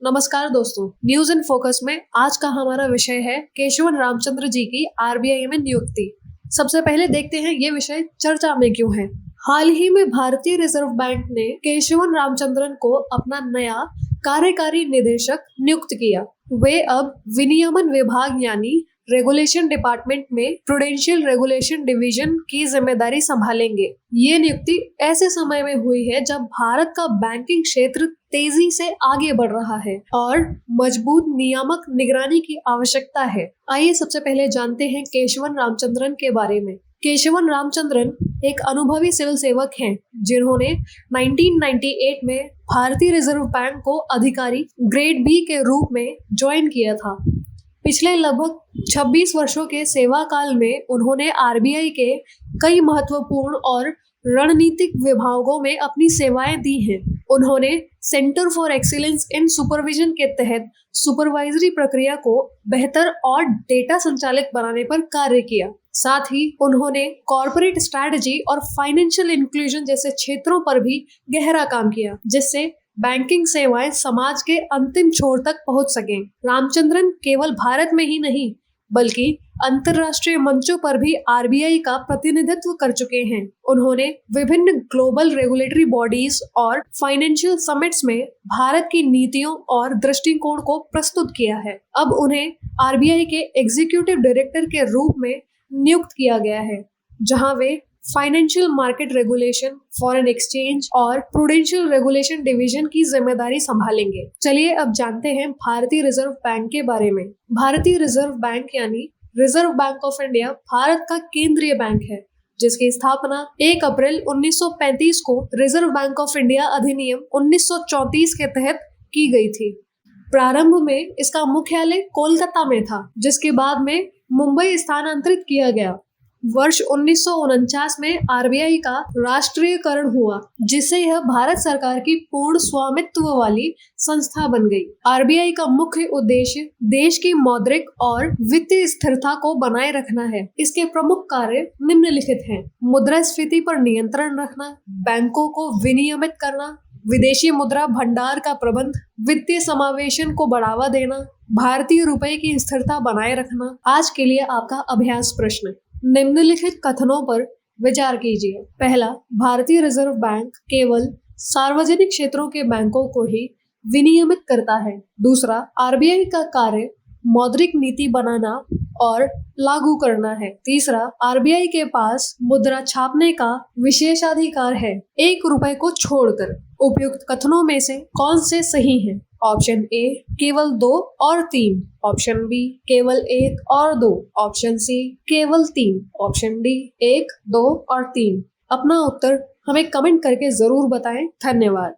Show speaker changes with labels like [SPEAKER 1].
[SPEAKER 1] नमस्कार दोस्तों, news in focus में आज का हमारा विषय है केशवन रामचंद्र जी की आरबीआई में नियुक्ति। सबसे पहले देखते हैं ये विषय चर्चा में क्यों है। हाल ही में भारतीय रिजर्व बैंक ने केशवन रामचंद्रन को अपना नया कार्यकारी निदेशक नियुक्त किया। वे अब विनियमन विभाग यानी रेगुलेशन डिपार्टमेंट में प्रूडेंशियल रेगुलेशन डिवीजन की जिम्मेदारी संभालेंगे। ये नियुक्ति ऐसे समय में हुई है जब भारत का बैंकिंग क्षेत्र तेजी से आगे बढ़ रहा है और मजबूत नियामक निगरानी की आवश्यकता है। आइए सबसे पहले जानते हैं केशवन रामचंद्रन के बारे में। केशवन रामचंद्रन एक अनुभवी सिविल सेवक हैं जिन्होंने 1998 में भारतीय रिजर्व बैंक को अधिकारी ग्रेड बी के रूप में ज्वाइन किया था। पिछले लगभग 26 वर्षों के सेवा काल में उन्होंने आरबीआई के कई महत्वपूर्ण और रणनीतिक विभागों में अपनी सेवाएं दी हैं। उन्होंने centre for excellence in supervision के तहत सुपरवाइजरी प्रक्रिया को बेहतर और डेटा संचालित बनाने पर कार्य किया। साथ ही उन्होंने कॉर्पोरेट स्ट्रैटेजी और फाइनेंशियल इंक्लूजन जैसे क्षेत्रों पर भी गहरा काम किया, जिससे बैंकिंग सेवाएं समाज के अंतिम छोर तक पहुंच सकें। रामचंद्रन केवल भारत में ही नहीं बल्कि अंतर्राष्ट्रीय मंचों पर भी आरबीआई का प्रतिनिधित्व कर चुके हैं। उन्होंने विभिन्न ग्लोबल रेगुलेटरी बॉडीज और फाइनेंशियल समिट्स में भारत की नीतियों और दृष्टिकोण को प्रस्तुत किया है। अब उन्हें आरबीआई के एग्जीक्यूटिव डायरेक्टर के रूप में नियुक्त किया गया है, जहां वे financial market regulation, foreign exchange और प्रूडेंशियल रेगुलेशन डिवीजन की जिम्मेदारी संभालेंगे। चलिए अब जानते हैं भारतीय रिजर्व बैंक के बारे में। भारतीय रिजर्व बैंक यानी reserve bank of India Bharat का केंद्रीय बैंक है, जिसकी स्थापना 1 अप्रैल 1935 को रिजर्व बैंक ऑफ इंडिया अधिनियम 1934 के तहत की गई थी। प्रारंभ में इसका मुख्यालय कोलकाता में था, जिसके बाद में मुंबई स्थानांतरित किया गया। वर्ष 1949 में आरबीआई का राष्ट्रीयकरण हुआ, जिससे यह भारत सरकार की पूर्ण स्वामित्व वाली संस्था बन गई। आरबीआई का मुख्य उद्देश्य देश की मौद्रिक और वित्तीय स्थिरता को बनाए रखना है। इसके प्रमुख कार्य निम्नलिखित हैं: मुद्रास्फीति पर नियंत्रण रखना, बैंकों को विनियमित करना, विदेशी मुद्रा भंडार का प्रबंध, वित्तीय समावेशन को बढ़ावा देना, भारतीय रुपए की स्थिरता बनाए रखना। आज के लिए आपका अभ्यास प्रश्न: निम्नलिखित कथनों पर विचार कीजिए। पहला, भारतीय रिजर्व बैंक केवल सार्वजनिक क्षेत्रों के बैंकों को ही विनियमित करता है। दूसरा, आरबीआई का कार्य मौद्रिक नीति बनाना और लागू करना है। तीसरा, आरबीआई के पास मुद्रा छापने का विशेषाधिकार है, 1 रुपए को छोड़कर। उपयुक्त कथनों में से कौन से सही हैं? ऑप्शन ए केवल 2 और 3, ऑप्शन बी केवल 1 और 2, ऑप्शन सी केवल 3, ऑप्शन डी 1, 2 और 3। अपना उत्तर हमें कमेंट करके जरूर बताएं। धन्यवाद।